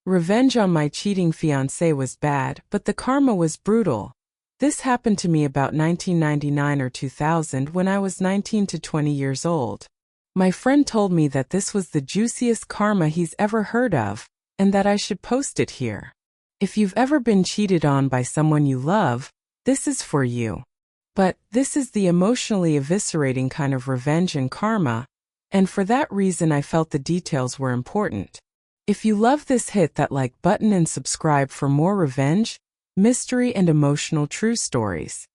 Revenge on my cheating fiancé was bad, but the karma was brutal. This happened to me about 1999 or 2000 when I was 19 to 20 years old. My friend told me that this was the juiciest karma he's ever heard of, and that I should post it here. If you've ever been cheated on by someone you love, this is for you. But this is the emotionally eviscerating kind of revenge and karma, and for that reason I felt the details were important. If you love this, hit that like button and subscribe for more revenge, mystery and emotional true stories.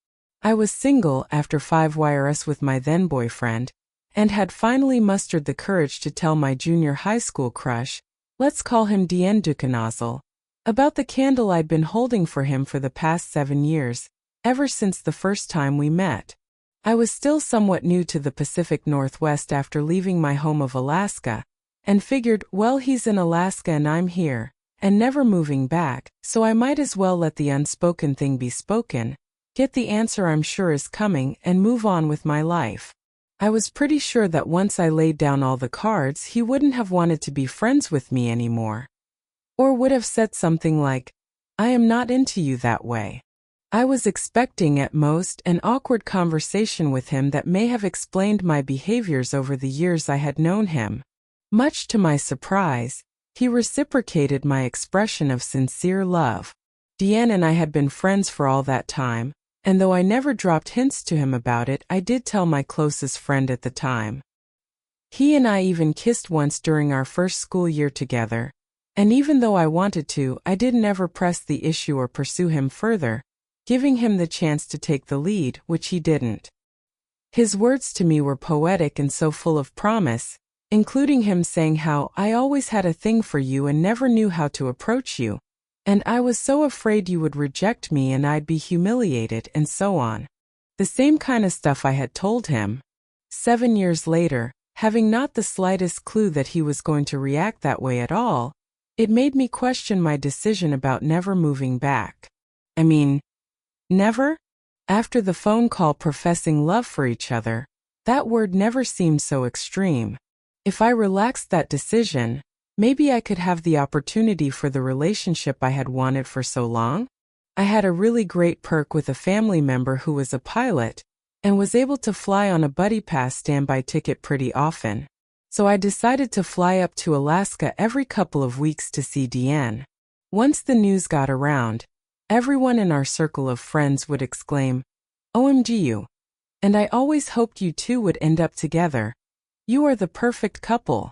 I was single after 5 years with my then boyfriend, and had finally mustered the courage to tell my junior high school crush, let's call him Dien Ducanazel, about the candle I'd been holding for him for the past 7 years, ever since the first time we met. I was still somewhat new to the Pacific Northwest after leaving my home of Alaska, and figured, well, he's in Alaska and I'm here, and never moving back, so I might as well let the unspoken thing be spoken, get the answer I'm sure is coming, and move on with my life. I was pretty sure that once I laid down all the cards, he wouldn't have wanted to be friends with me anymore. Or would have said something like, I am not into you that way. I was expecting at most an awkward conversation with him that may have explained my behaviors over the years I had known him. Much to my surprise, he reciprocated my expression of sincere love. Dien and I had been friends for all that time, and though I never dropped hints to him about it, I did tell my closest friend at the time. He and I even kissed once during our first school year together, and even though I wanted to, I didn't ever press the issue or pursue him further, giving him the chance to take the lead, which he didn't. His words to me were poetic and so full of promise, including him saying how I always had a thing for you and never knew how to approach you, and I was so afraid you would reject me and I'd be humiliated, and so on. The same kind of stuff I had told him. 7 years later, having not the slightest clue that he was going to react that way at all, it made me question my decision about never moving back. I mean, never? After the phone call professing love for each other, that word never seemed so extreme. If I relaxed that decision, maybe I could have the opportunity for the relationship I had wanted for so long. I had a really great perk with a family member who was a pilot, and was able to fly on a buddy pass standby ticket pretty often. So I decided to fly up to Alaska every couple of weeks to see Dien. Once the news got around, everyone in our circle of friends would exclaim, OMG you. And I always hoped you two would end up together. You are the perfect couple.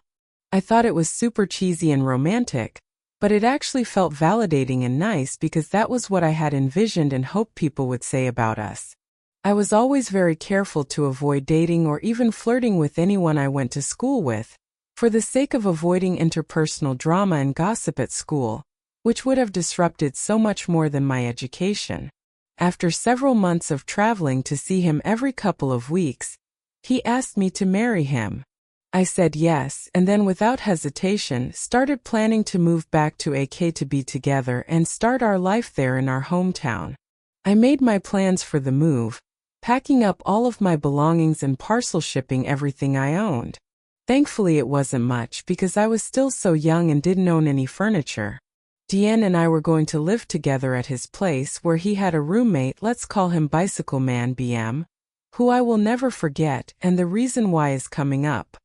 I thought it was super cheesy and romantic, but it actually felt validating and nice because that was what I had envisioned and hoped people would say about us. I was always very careful to avoid dating or even flirting with anyone I went to school with, for the sake of avoiding interpersonal drama and gossip at school, which would have disrupted so much more than my education. After several months of traveling to see him every couple of weeks, he asked me to marry him. I said yes, and then without hesitation started planning to move back to AK to be together and start our life there in our hometown. I made my plans for the move, packing up all of my belongings and parcel shipping everything I owned. Thankfully it wasn't much because I was still so young and didn't own any furniture. Dien and I were going to live together at his place where he had a roommate, let's call him Bicycle Man BM, who I will never forget, and the reason why is coming up.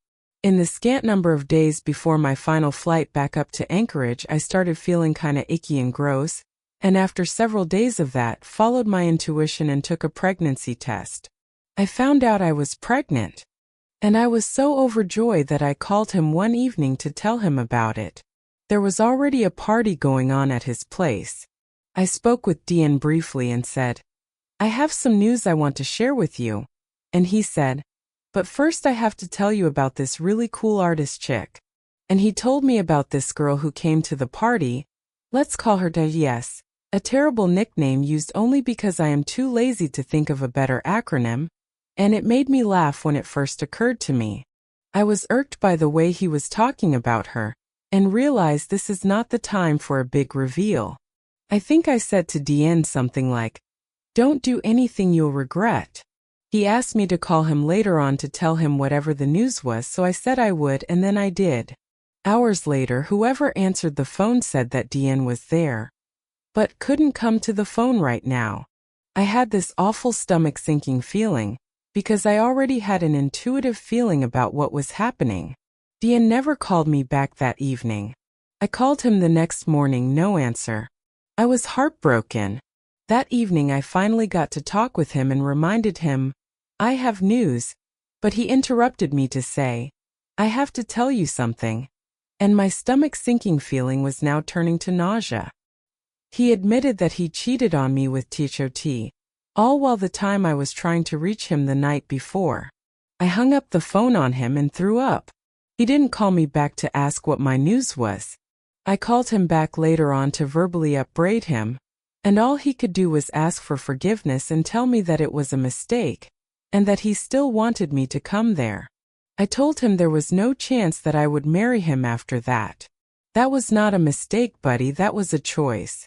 In the scant number of days before my final flight back up to Anchorage, I started feeling kinda icky and gross, and after several days of that, followed my intuition and took a pregnancy test. I found out I was pregnant, and I was so overjoyed that I called him one evening to tell him about it. There was already a party going on at his place. I spoke with Dien briefly and said, I have some news I want to share with you, and he said, but first I have to tell you about this really cool artist chick. And he told me about this girl who came to the party, let's call her Yes, a terrible nickname used only because I am too lazy to think of a better acronym, and it made me laugh when it first occurred to me. I was irked by the way he was talking about her, and realized this is not the time for a big reveal. I think I said to Dien something like, don't do anything you'll regret. He asked me to call him later on to tell him whatever the news was, so I said I would, and then I did. Hours later, whoever answered the phone said that Deanne was there, but couldn't come to the phone right now. I had this awful stomach-sinking feeling, because I already had an intuitive feeling about what was happening. Deanne never called me back that evening. I called him the next morning, no answer. I was heartbroken. That evening I finally got to talk with him and reminded him, I have news, but he interrupted me to say, I have to tell you something. And my stomach-sinking feeling was now turning to nausea. He admitted that he cheated on me with T.H.O.T., all while the time I was trying to reach him the night before. I hung up the phone on him and threw up. He didn't call me back to ask what my news was. I called him back later on to verbally upbraid him, and all he could do was ask for forgiveness and tell me that it was a mistake, and that he still wanted me to come there. I told him there was no chance that I would marry him after that. That was not a mistake, buddy, that was a choice.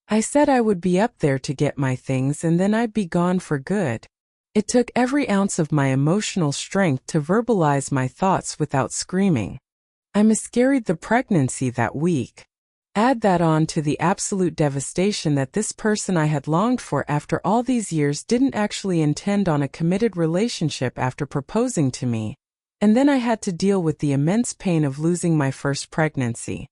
I said I would be up there to get my things and then I'd be gone for good. It took every ounce of my emotional strength to verbalize my thoughts without screaming. I miscarried the pregnancy that week. Add that on to the absolute devastation that this person I had longed for after all these years didn't actually intend on a committed relationship after proposing to me. And then I had to deal with the immense pain of losing my first pregnancy.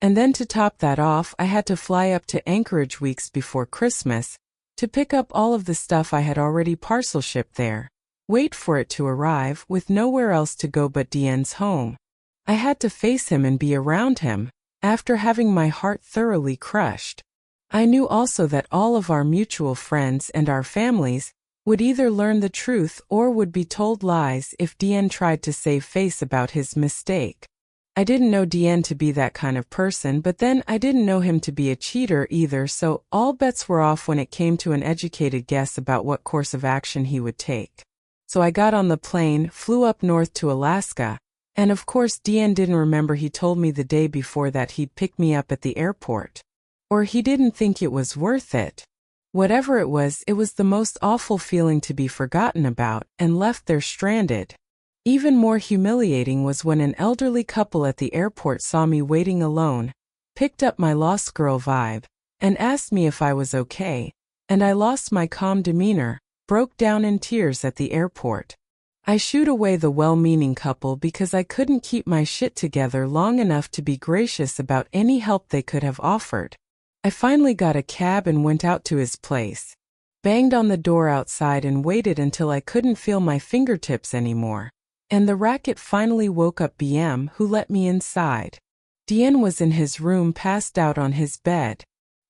And then to top that off, I had to fly up to Anchorage weeks before Christmas to pick up all of the stuff I had already parcel shipped there, wait for it to arrive with nowhere else to go but Deanne's home. I had to face him and be around him, after having my heart thoroughly crushed. I knew also that all of our mutual friends and our families would either learn the truth or would be told lies if Deanne tried to save face about his mistake. I didn't know Deanne to be that kind of person, but then I didn't know him to be a cheater either, so all bets were off when it came to an educated guess about what course of action he would take. So I got on the plane, flew up north to Alaska, and of course Deanne didn't remember he told me the day before that he'd pick me up at the airport. Or he didn't think it was worth it. Whatever it was the most awful feeling to be forgotten about and left there stranded. Even more humiliating was when an elderly couple at the airport saw me waiting alone, picked up my lost girl vibe, and asked me if I was okay, and I lost my calm demeanor, broke down in tears at the airport. I shooed away the well-meaning couple because I couldn't keep my shit together long enough to be gracious about any help they could have offered. I finally got a cab and went out to his place, banged on the door outside and waited until I couldn't feel my fingertips anymore. And the racket finally woke up BM, who let me inside. Deanne was in his room, passed out on his bed.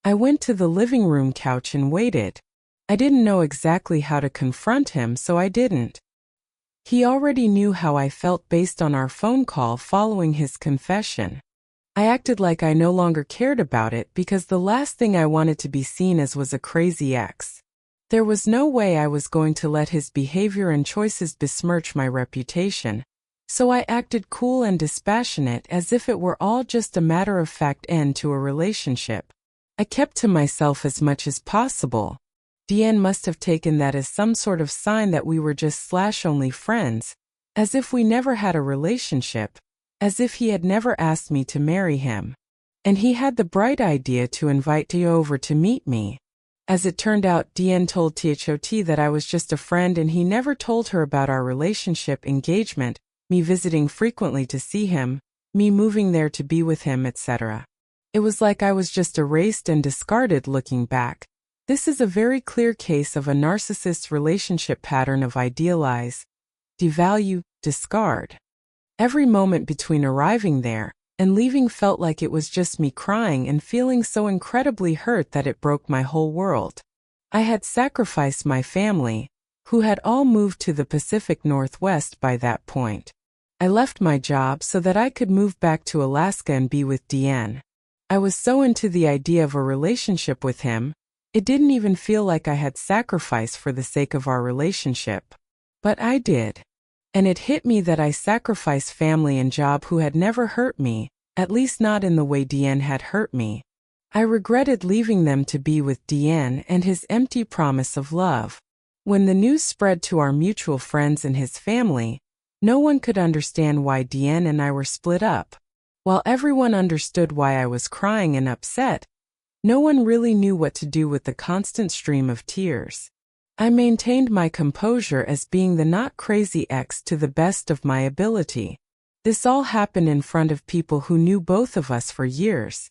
I went to the living room couch and waited. I didn't know exactly how to confront him, so I didn't. He already knew how I felt based on our phone call following his confession. I acted like I no longer cared about it because the last thing I wanted to be seen as was a crazy ex. There was no way I was going to let his behavior and choices besmirch my reputation, so I acted cool and dispassionate as if it were all just a matter-of-fact end to a relationship. I kept to myself as much as possible. Deanne must have taken that as some sort of sign that we were just /only friends, as if we never had a relationship, as if he had never asked me to marry him. And he had the bright idea to invite T over to meet me. As it turned out, Deanne told T.H.O.T. that I was just a friend and he never told her about our relationship, engagement, me visiting frequently to see him, me moving there to be with him, etc. It was like I was just erased and discarded looking back. This is a very clear case of a narcissist's relationship pattern of idealize, devalue, discard. Every moment between arriving there and leaving felt like it was just me crying and feeling so incredibly hurt that it broke my whole world. I had sacrificed my family, who had all moved to the Pacific Northwest by that point. I left my job so that I could move back to Alaska and be with Deanne. I was so into the idea of a relationship with him, it didn't even feel like I had sacrificed for the sake of our relationship. But I did. And it hit me that I sacrificed family and job who had never hurt me, at least not in the way Deanne had hurt me. I regretted leaving them to be with Deanne and his empty promise of love. When the news spread to our mutual friends and his family, no one could understand why Deanne and I were split up. While everyone understood why I was crying and upset, no one really knew what to do with the constant stream of tears. I maintained my composure as being the not crazy ex to the best of my ability. This all happened in front of people who knew both of us for years.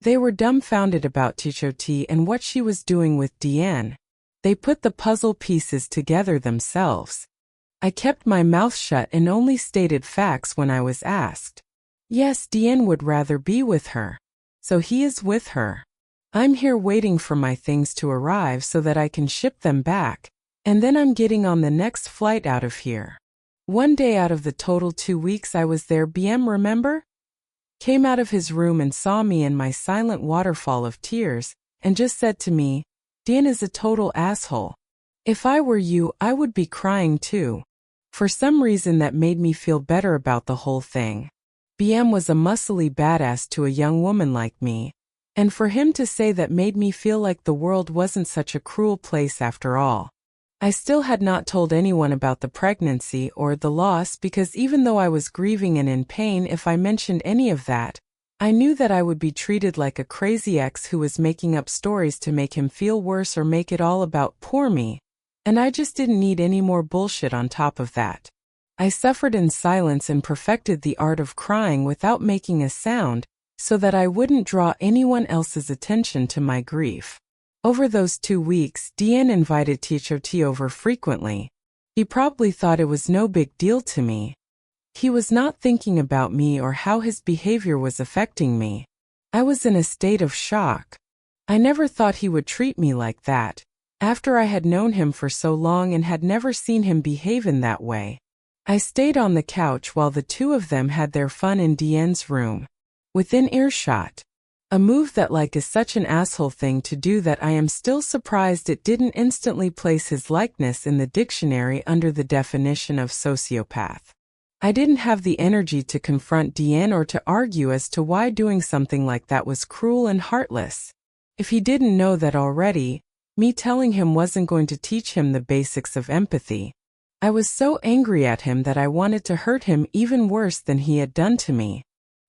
They were dumbfounded about Tichoti and what she was doing with Diane. They put the puzzle pieces together themselves. I kept my mouth shut and only stated facts when I was asked. Yes, Diane would rather be with her. So he is with her. I'm here waiting for my things to arrive so that I can ship them back, and then I'm getting on the next flight out of here. One day out of the total 2 weeks I was there, BM, remember? Came out of his room and saw me in my silent waterfall of tears, and just said to me, "Diane is a total asshole. If I were you, I would be crying too." For some reason that made me feel better about the whole thing. BM was a muscly badass to a young woman like me. And for him to say that made me feel like the world wasn't such a cruel place after all. I still had not told anyone about the pregnancy or the loss because even though I was grieving and in pain, if I mentioned any of that, I knew that I would be treated like a crazy ex who was making up stories to make him feel worse or make it all about poor me. And I just didn't need any more bullshit on top of that. I suffered in silence and perfected the art of crying without making a sound, so that I wouldn't draw anyone else's attention to my grief. Over those 2 weeks, Diane invited Tichoti over frequently. He probably thought it was no big deal to me. He was not thinking about me or how his behavior was affecting me. I was in a state of shock. I never thought he would treat me like that, after I had known him for so long and had never seen him behave in that way. I stayed on the couch while the two of them had their fun in Diane's room. Within earshot. A move that is such an asshole thing to do that I am still surprised it didn't instantly place his likeness in the dictionary under the definition of sociopath. I didn't have the energy to confront Diane or to argue as to why doing something like that was cruel and heartless. If he didn't know that already, me telling him wasn't going to teach him the basics of empathy. I was so angry at him that I wanted to hurt him even worse than he had done to me.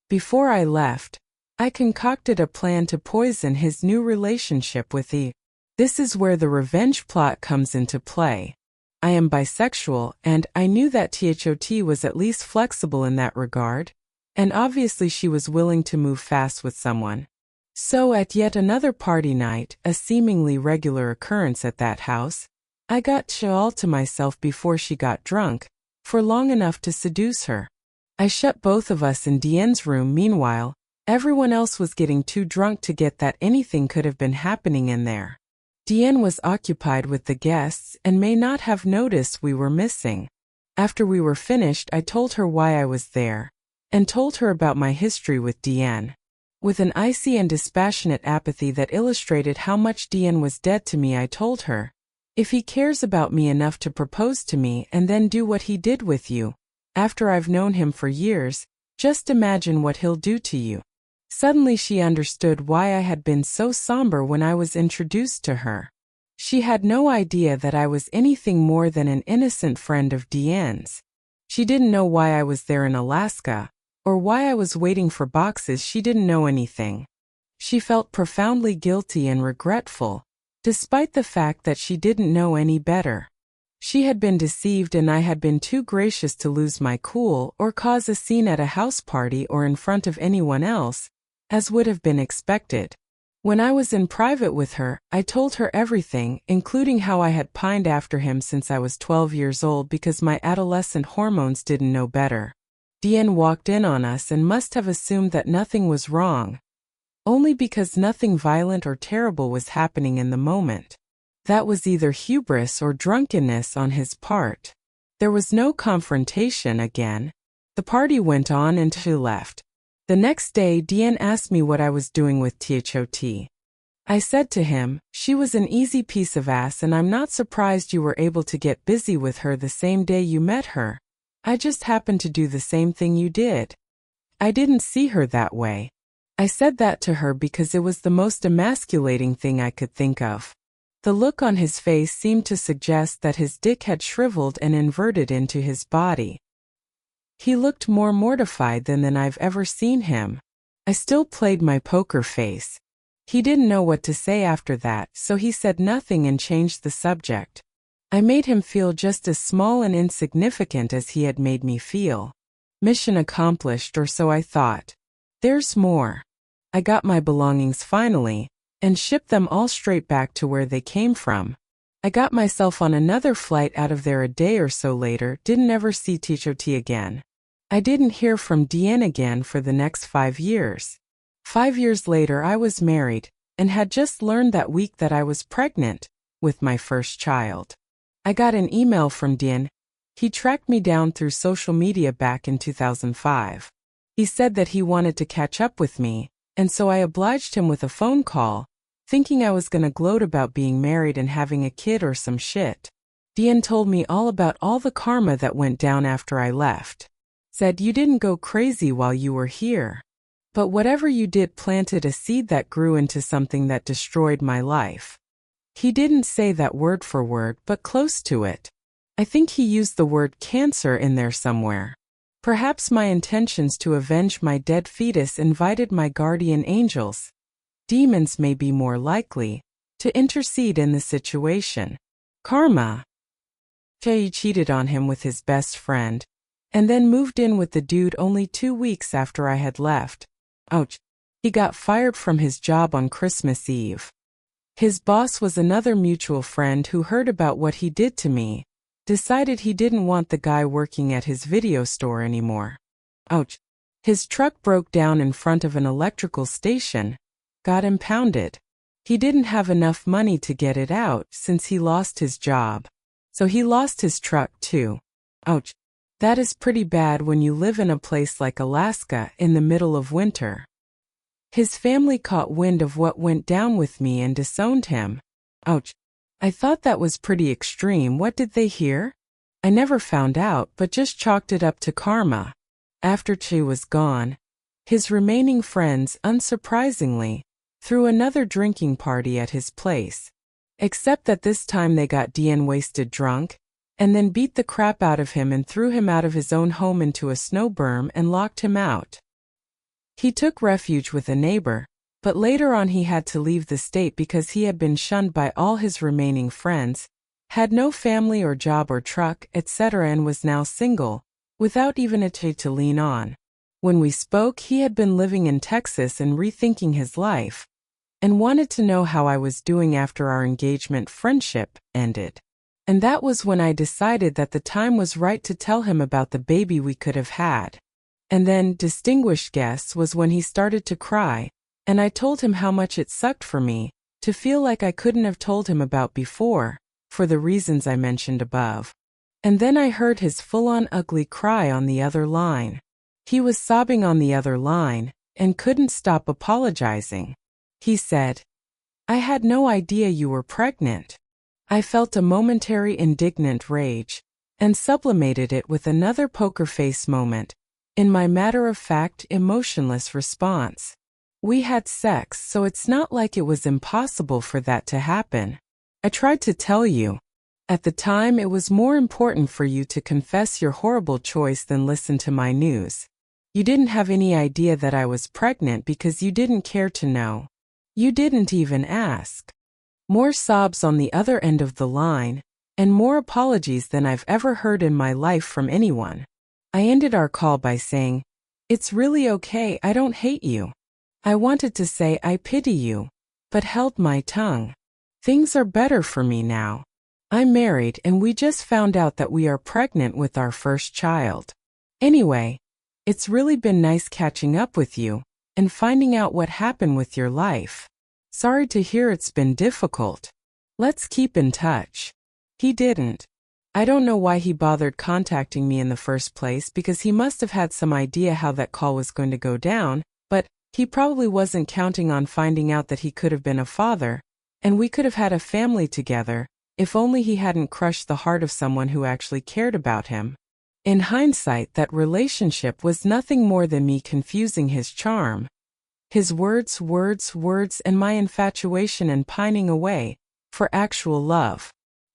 Before I left, I concocted a plan to poison his new relationship with E. This is where the revenge plot comes into play. I am bisexual, and I knew that Tichoti was at least flexible in that regard, and obviously she was willing to move fast with someone. So at yet another party night, a seemingly regular occurrence at that house, I got all to myself before she got drunk, for long enough to seduce her. I shut both of us in Diane's room. Meanwhile, everyone else was getting too drunk to get that anything could have been happening in there. Diane was occupied with the guests and may not have noticed we were missing. After we were finished, I told her why I was there, and told her about my history with Diane. With an icy and dispassionate apathy that illustrated how much Diane was dead to me, I told her, "If he cares about me enough to propose to me and then do what he did with you, after I've known him for years, just imagine what he'll do to you." Suddenly she understood why I had been so somber when I was introduced to her. She had no idea that I was anything more than an innocent friend of Diane's. She didn't know why I was there in Alaska, or why I was waiting for boxes. She didn't know anything. She felt profoundly guilty and regretful, despite the fact that she didn't know any better. She had been deceived, and I had been too gracious to lose my cool or cause a scene at a house party or in front of anyone else, as would have been expected. When I was in private with her, I told her everything, including how I had pined after him since I was 12 years old because my adolescent hormones didn't know better. Diane walked in on us and must have assumed that nothing was wrong, only because nothing violent or terrible was happening in the moment. That was either hubris or drunkenness on his part. There was no confrontation again. The party went on and she left. The next day, Diane asked me what I was doing with Tichoti. I said to him, "She was an easy piece of ass, and I'm not surprised you were able to get busy with her the same day you met her. I just happened to do the same thing you did." I didn't see her that way. I said that to her because it was the most emasculating thing I could think of. The look on his face seemed to suggest that his dick had shriveled and inverted into his body. He looked more mortified than I've ever seen him. I still played my poker face. He didn't know what to say after that, so he said nothing and changed the subject. I made him feel just as small and insignificant as he had made me feel. Mission accomplished, or so I thought. There's more. I got my belongings finally, and shipped them all straight back to where they came from. I got myself on another flight out of there a day or so later, didn't ever see T again. I didn't hear from Diane again for the next 5 years. 5 years later I was married, and had just learned that week that I was pregnant, with my first child. I got an email from Diane. He tracked me down through social media back in 2005. He said that he wanted to catch up with me, and so I obliged him with a phone call, thinking I was gonna gloat about being married and having a kid or some shit. Diane told me all about all the karma that went down after I left. Said you didn't go crazy while you were here. But whatever you did planted a seed that grew into something that destroyed my life. He didn't say that word for word, but close to it. I think he used the word cancer in there somewhere. Perhaps my intentions to avenge my dead fetus invited my guardian angels, demons may be more likely, to intercede in the situation. Karma. Jay cheated on him with his best friend, and then moved in with the dude only 2 weeks after I had left. Ouch. He got fired from his job on Christmas Eve. His boss was another mutual friend who heard about what he did to me, decided he didn't want the guy working at his video store anymore. Ouch. His truck broke down in front of an electrical station, got impounded. He didn't have enough money to get it out since he lost his job. So he lost his truck too. Ouch. That is pretty bad when you live in a place like Alaska in the middle of winter. His family caught wind of what went down with me and disowned him. Ouch. I thought that was pretty extreme. What did they hear? I never found out, but just chalked it up to karma. After Chi was gone, his remaining friends, unsurprisingly, threw another drinking party at his place. Except that this time they got Diane wasted drunk, and then beat the crap out of him and threw him out of his own home into a snow berm and locked him out. He took refuge with a neighbor, but later on he had to leave the state because he had been shunned by all his remaining friends, had no family or job or truck, etc., and was now single, without even a child to lean on. When we spoke, he had been living in Texas and rethinking his life, and wanted to know how I was doing after our engagement friendship ended. And that was when I decided that the time was right to tell him about the baby we could have had. And then, distinguished guest, was when he started to cry, and I told him how much it sucked for me to feel like I couldn't have told him about before, for the reasons I mentioned above. And then I heard his full-on ugly cry on the other line. He was sobbing on the other line, and couldn't stop apologizing. He said, "I had no idea you were pregnant." I felt a momentary indignant rage, and sublimated it with another poker face moment, in my matter-of-fact, emotionless response. We had sex, so it's not like it was impossible for that to happen. I tried to tell you. At the time, it was more important for you to confess your horrible choice than listen to my news. You didn't have any idea that I was pregnant because you didn't care to know. You didn't even ask. More sobs on the other end of the line, and more apologies than I've ever heard in my life from anyone. I ended our call by saying, "It's really okay, I don't hate you." I wanted to say I pity you, but held my tongue. Things are better for me now. I'm married and we just found out that we are pregnant with our first child. Anyway, it's really been nice catching up with you, and finding out what happened with your life. Sorry to hear it's been difficult. Let's keep in touch. He didn't. I don't know why he bothered contacting me in the first place because he must have had some idea how that call was going to go down, but he probably wasn't counting on finding out that he could have been a father, and we could have had a family together, if only he hadn't crushed the heart of someone who actually cared about him. In hindsight, that relationship was nothing more than me confusing his charm, his words, and my infatuation and pining away, for actual love.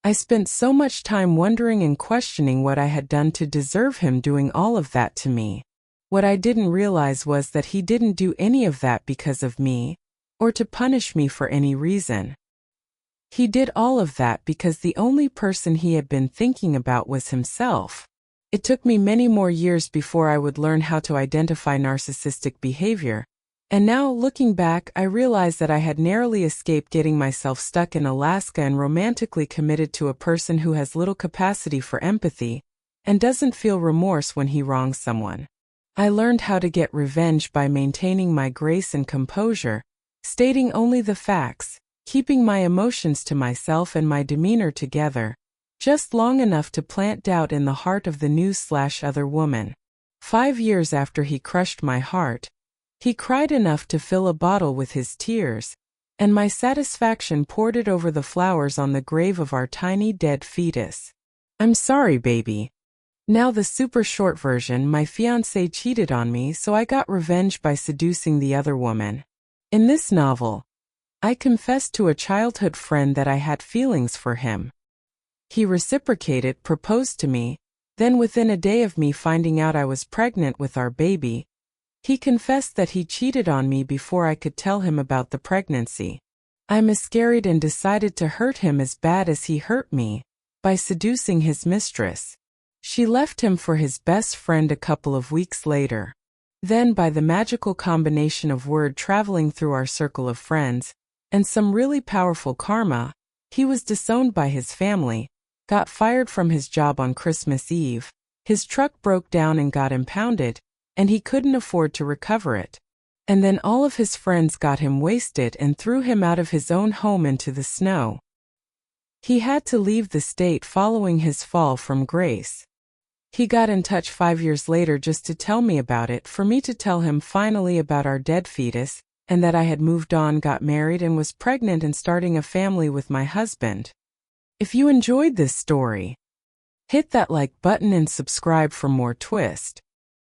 I spent so much time wondering and questioning what I had done to deserve him doing all of that to me. What I didn't realize was that he didn't do any of that because of me, or to punish me for any reason. He did all of that because the only person he had been thinking about was himself. It took me many more years before I would learn how to identify narcissistic behavior, and now, looking back, I realize that I had narrowly escaped getting myself stuck in Alaska and romantically committed to a person who has little capacity for empathy and doesn't feel remorse when he wrongs someone. I learned how to get revenge by maintaining my grace and composure, stating only the facts, keeping my emotions to myself and my demeanor together, just long enough to plant doubt in the heart of the new/other woman. 5 years after he crushed my heart, he cried enough to fill a bottle with his tears, and my satisfaction poured it over the flowers on the grave of our tiny dead fetus. I'm sorry, baby. Now the super short version, my fiancé cheated on me, so I got revenge by seducing the other woman. In this novel, I confessed to a childhood friend that I had feelings for him. He reciprocated, proposed to me, then within a day of me finding out I was pregnant with our baby, he confessed that he cheated on me before I could tell him about the pregnancy. I miscarried and decided to hurt him as bad as he hurt me, by seducing his mistress. She left him for his best friend a couple of weeks later. Then, by the magical combination of word traveling through our circle of friends, and some really powerful karma, he was disowned by his family, got fired from his job on Christmas Eve, his truck broke down and got impounded, and he couldn't afford to recover it. And then all of his friends got him wasted and threw him out of his own home into the snow. He had to leave the state following his fall from grace. He got in touch 5 years later just to tell me about it, for me to tell him finally about our dead fetus, and that I had moved on, got married, and was pregnant and starting a family with my husband. If you enjoyed this story, hit that like button and subscribe for more twist.